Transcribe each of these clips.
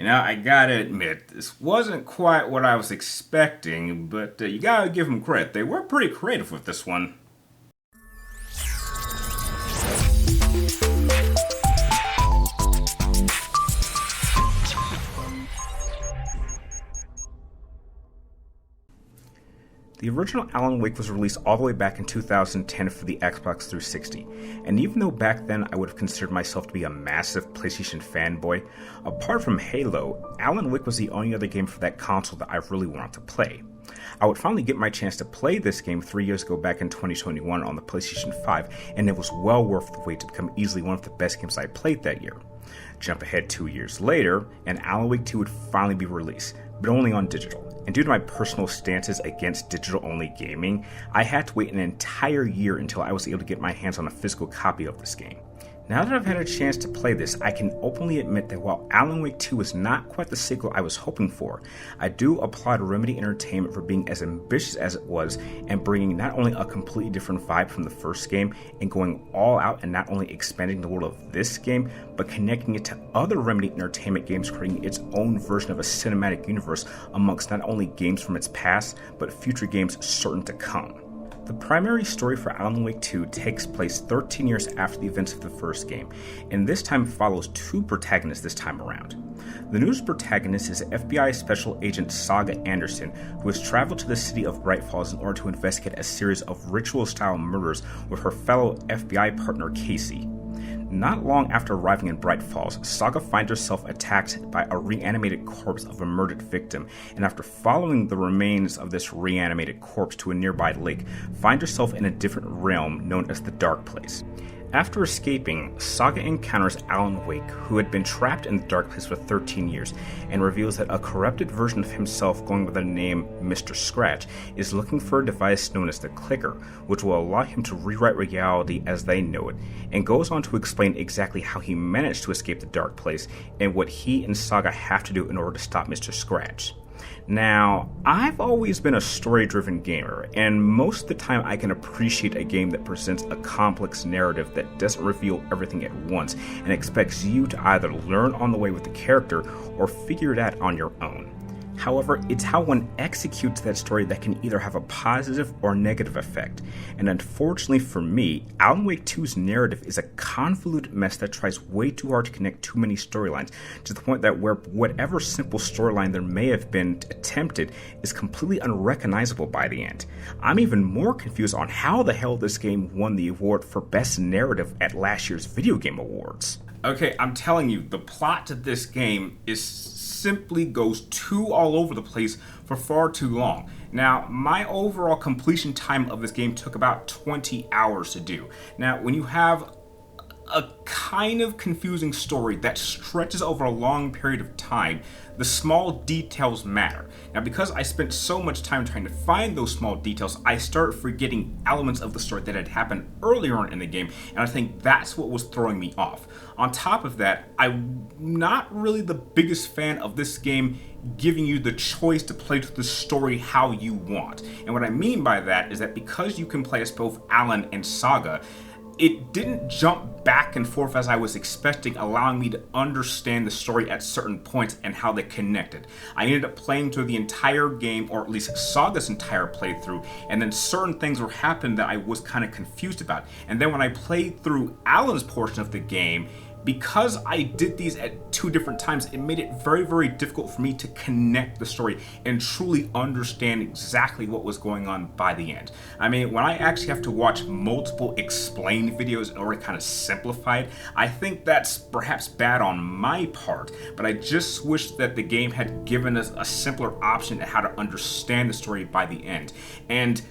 I gotta admit, this wasn't quite what I was expecting, but you gotta give them credit. They were pretty creative with this one. The original Alan Wake was released all the way back in 2010 for the Xbox 360, and even though back then I would have considered myself to be a massive PlayStation fanboy, apart from Halo, Alan Wake was the only other game for that console that I really wanted to play. I would finally get my chance to play this game 3 years ago back in 2021 on the PlayStation 5, and it was well worth the wait to become easily one of the best games I played that year. Jump ahead 2 years later, and Alan Wake 2 would finally be released, but only on digital. And due to my personal stances against digital-only gaming, I had to wait an entire year until I was able to get my hands on a physical copy of this game. Now that I've had a chance to play this, I can openly admit that while Alan Wake 2 is not quite the sequel I was hoping for, I do applaud Remedy Entertainment for being as ambitious as it was and bringing not only a completely different vibe from the first game and going all out and not only expanding the world of this game, but connecting it to other Remedy Entertainment games, creating its own version of a cinematic universe amongst not only games from its past, but future games certain to come. The primary story for Alan Wake 2 takes place 13 years after the events of the first game, and this time follows two protagonists this time around. The newest protagonist is FBI Special Agent Saga Anderson, who has traveled to the city of Bright Falls in order to investigate a series of ritual-style murders with her fellow FBI partner Casey. Not long after arriving in Bright Falls, Saga finds herself attacked by a reanimated corpse of a murdered victim, and after following the remains of this reanimated corpse to a nearby lake, finds herself in a different realm known as the Dark Place. After escaping, Saga encounters Alan Wake, who had been trapped in the Dark Place for 13 years, and reveals that a corrupted version of himself going by the name Mr. Scratch is looking for a device known as the Clicker, which will allow him to rewrite reality as they know it, and goes on to explain exactly how he managed to escape the Dark Place and what he and Saga have to do in order to stop Mr. Scratch. Now, I've always been a story-driven gamer, and most of the time I can appreciate a game that presents a complex narrative that doesn't reveal everything at once and expects you to either learn on the way with the character or figure it out on your own. However, it's how one executes that story that can either have a positive or negative effect. And unfortunately for me, Alan Wake 2's narrative is a convoluted mess that tries way too hard to connect too many storylines, to the point that where whatever simple storyline there may have been attempted is completely unrecognizable by the end. I'm even more confused on how the hell this game won the award for Best Narrative at last year's Video Game Awards. Okay, I'm telling you, the plot to this game simply goes too all over the place for far too long. Now, my overall completion time of this game took about 20 hours to do. Now, when you have a kind of confusing story that stretches over a long period of time, the small details matter. Now, because I spent so much time trying to find those small details, I started forgetting elements of the story that had happened earlier on in the game, and I think that's what was throwing me off. On top of that, I'm not really the biggest fan of this game giving you the choice to play the story how you want. And what I mean by that is that because you can play as both Alan and Saga, it didn't jump back and forth as I was expecting, allowing me to understand the story at certain points and how they connected. I ended up playing through the entire game, or at least Saga's entire playthrough, and then certain things were happening that I was kind of confused about. And then when I played through Alan's portion of the game, because I did these at two different times, it made it very, very difficult for me to connect the story and truly understand exactly what was going on by the end. I mean, when I actually have to watch multiple explained videos in order to kind of simplify it, I think that's perhaps bad on my part, but I just wish that the game had given us a simpler option at how to understand the story by the end. And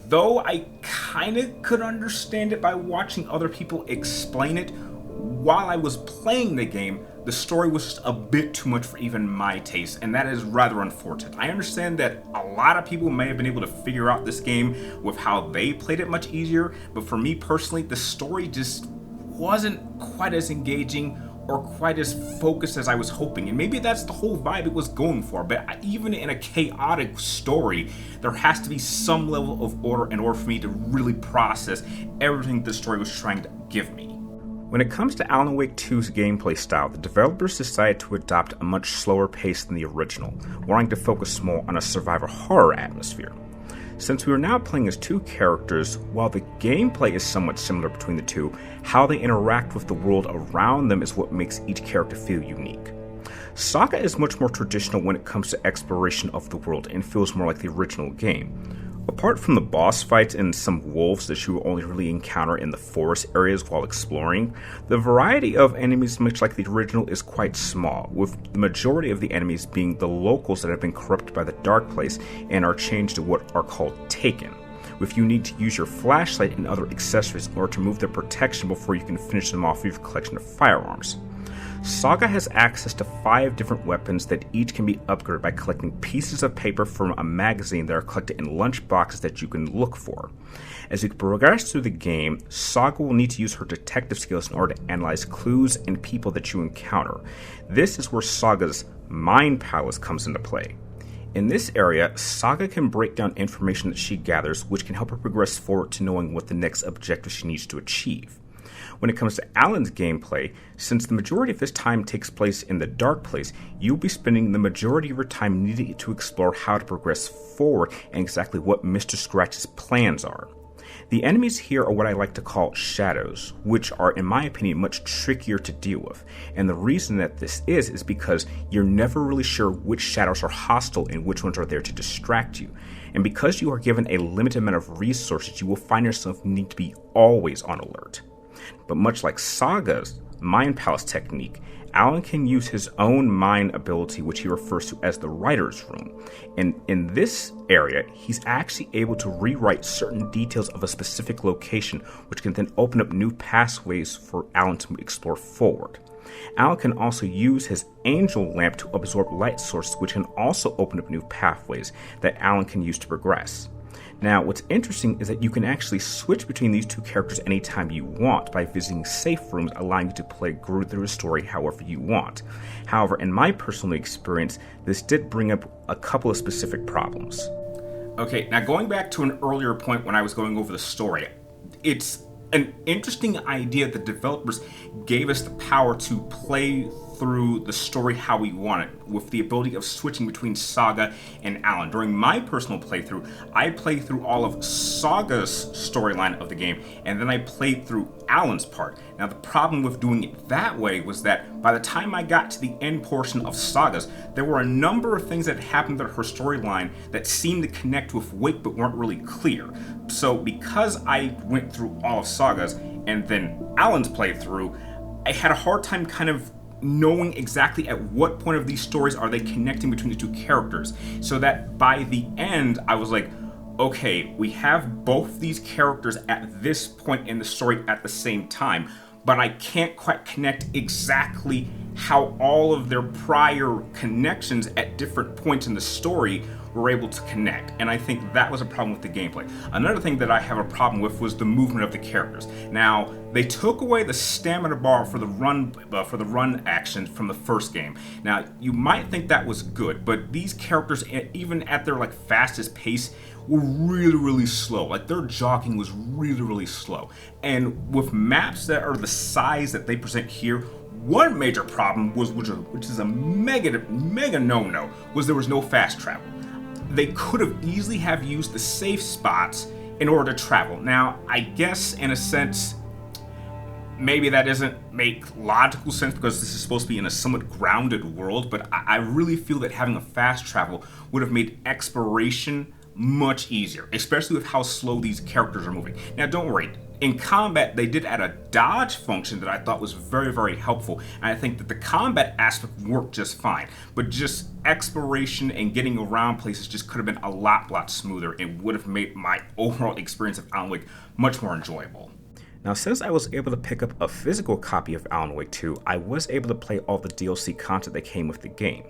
though I kind of could understand it by watching other people explain it, while I was playing the game, the story was just a bit too much for even my taste, and that is rather unfortunate. I understand that a lot of people may have been able to figure out this game with how they played it much easier, but for me personally, the story just wasn't quite as engaging or quite as focused as I was hoping. And maybe that's the whole vibe it was going for, but even in a chaotic story, there has to be some level of order in order for me to really process everything the story was trying to give me. When it comes to Alan Wake 2's gameplay style, the developers decided to adopt a much slower pace than the original, wanting to focus more on a survivor horror atmosphere. Since we are now playing as two characters, while the gameplay is somewhat similar between the two, how they interact with the world around them is what makes each character feel unique. Saga is much more traditional when it comes to exploration of the world and feels more like the original game. Apart from the boss fights and some wolves that you will only really encounter in the forest areas while exploring, the variety of enemies, much like the original, is quite small, with the majority of the enemies being the locals that have been corrupted by the Dark Place and are changed to what are called Taken, with you need to use your flashlight and other accessories in order to remove their protection before you can finish them off with your collection of firearms. Saga has access to 5 different weapons that each can be upgraded by collecting pieces of paper from a magazine that are collected in lunch boxes that you can look for. As you progress through the game, Saga will need to use her detective skills in order to analyze clues and people that you encounter. This is where Saga's Mind Palace comes into play. In this area, Saga can break down information that she gathers, which can help her progress forward to knowing what the next objective she needs to achieve. When it comes to Alan's gameplay, since the majority of his time takes place in the Dark Place, you'll be spending the majority of your time needing to explore how to progress forward and exactly what Mr. Scratch's plans are. The enemies here are what I like to call shadows, which are, in my opinion, much trickier to deal with. And the reason that this is because you're never really sure which shadows are hostile and which ones are there to distract you. And because you are given a limited amount of resources, you will find yourself needing to be always on alert. But much like Saga's Mind Palace technique, Alan can use his own mind ability, which he refers to as the Writer's Room. And in this area, he's actually able to rewrite certain details of a specific location, which can then open up new pathways for Alan to explore forward. Alan can also use his angel lamp to absorb light sources, which can also open up new pathways that Alan can use to progress. Now, what's interesting is that you can actually switch between these two characters anytime you want by visiting safe rooms, allowing you to play through the story however you want. However, in my personal experience, this did bring up a couple of specific problems. Okay, now going back to an earlier point when I was going over the story, it's an interesting idea that developers gave us the power to play through the story how we want it, with the ability of switching between Saga and Alan. During my personal playthrough, I played through all of Saga's storyline of the game, and then I played through Alan's part. Now, the problem with doing it that way was that by the time I got to the end portion of Saga's, there were a number of things that happened in her storyline that seemed to connect with Wake but weren't really clear. So because I went through all of Saga's and then Alan's playthrough, I had a hard time kind of knowing exactly at what point of these stories are they connecting between the two characters, so that by the end I was like, okay, we have both these characters at this point in the story at the same time, but I can't quite connect exactly how all of their prior connections at different points in the story were able to connect, and I think that was a problem with the gameplay. Another thing that I have a problem with was the movement of the characters. Now, they took away the stamina bar for the run action from the first game. Now, you might think that was good, but these characters, even at their fastest pace, were really slow. Like, their jogging was really slow. And with maps that are the size that they present here, one major problem was, which is a mega no-no, was there was no fast travel. They could have easily have used the safe spots in order to travel. Now, I guess in a sense, maybe that doesn't make logical sense because this is supposed to be in a somewhat grounded world, but I really feel that having a fast travel would have made exploration much easier, especially with how slow these characters are moving. Now, don't worry. In combat, they did add a dodge function that I thought was very helpful, and I think that the combat aspect worked just fine. But just exploration and getting around places just could have been a lot smoother and would have made my overall experience of Alan Wake much more enjoyable. Now, since I was able to pick up a physical copy of Alan Wake 2, I was able to play all the DLC content that came with the game.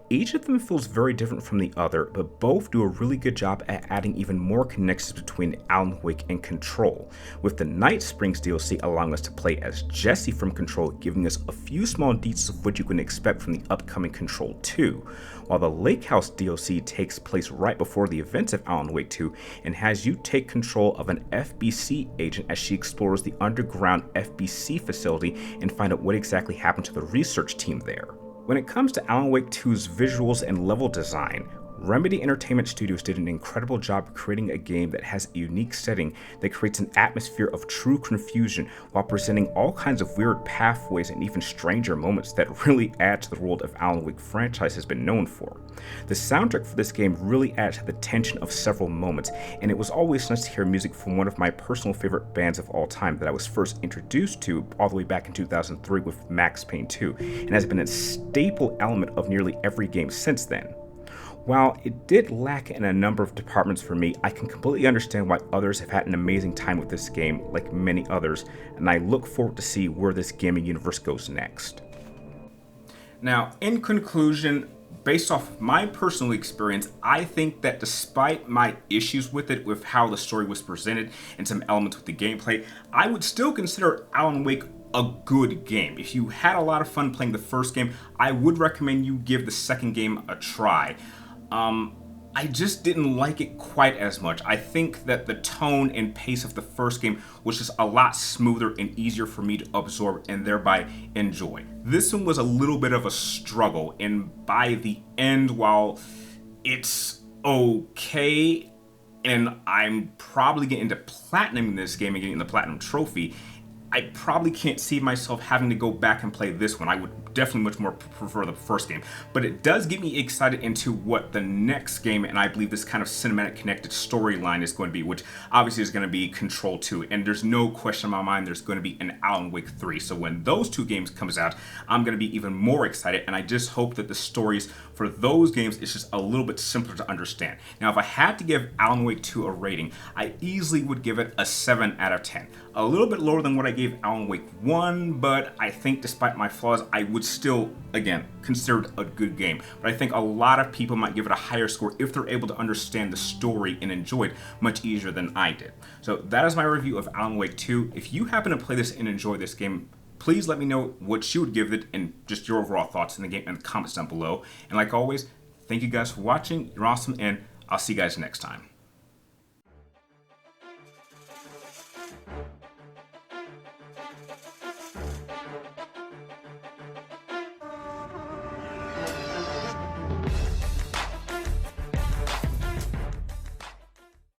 Each of them feels very different from the other, but both do a really good job at adding even more connections between Alan Wake and Control, with the Night Springs DLC allowing us to play as Jesse from Control, giving us a few small details of what you can expect from the upcoming Control 2, while the Lake House DLC takes place right before the events of Alan Wake 2 and has you take control of an FBC agent as she explores the underground FBC facility and find out what exactly happened to the research team there. When it comes to Alan Wake 2's visuals and level design, Remedy Entertainment Studios did an incredible job creating a game that has a unique setting that creates an atmosphere of true confusion while presenting all kinds of weird pathways and even stranger moments that really add to the world of Alan Wake franchise has been known for. The soundtrack for this game really adds to the tension of several moments, and it was always nice to hear music from one of my personal favorite bands of all time that I was first introduced to all the way back in 2003 with Max Payne 2, and has been a staple element of nearly every game since then. While it did lack in a number of departments for me, I can completely understand why others have had an amazing time with this game, like many others, and I look forward to see where this gaming universe goes next. Now, in conclusion, based off my personal experience, I think that despite my issues with it, with how the story was presented and some elements with the gameplay, I would still consider Alan Wake a good game. If you had a lot of fun playing the first game, I would recommend you give the second game a try. I just didn't like it quite as much. I think that the tone and pace of the first game was just a lot smoother and easier for me to absorb and thereby enjoy. This one was a little bit of a struggle, and by the end, while it's okay, and I'm probably getting into platinum in this game and getting the platinum trophy, I probably can't see myself having to go back and play this one. I would definitely much more prefer the first game. But it does get me excited into what the next game, and I believe this kind of cinematic connected storyline is going to be, which obviously is going to be Control 2. And there's no question in my mind there's going to be an Alan Wake 3. So when those two games comes out, I'm going to be even more excited. And I just hope that the stories for those games is just a little bit simpler to understand. Now, if I had to give Alan Wake 2 a rating, I easily would give it a 7 out of 10. A little bit lower than what I gave Alan Wake 1, but I think despite my flaws, I would still, again, consider it a good game. But I think a lot of people might give it a higher score if they're able to understand the story and enjoy it much easier than I did. So that is my review of Alan Wake 2. If you happen to play this and enjoy this game, please let me know what you would give it and just your overall thoughts in the game in the comments down below. And like always, thank you guys for watching. You're awesome, and I'll see you guys next time.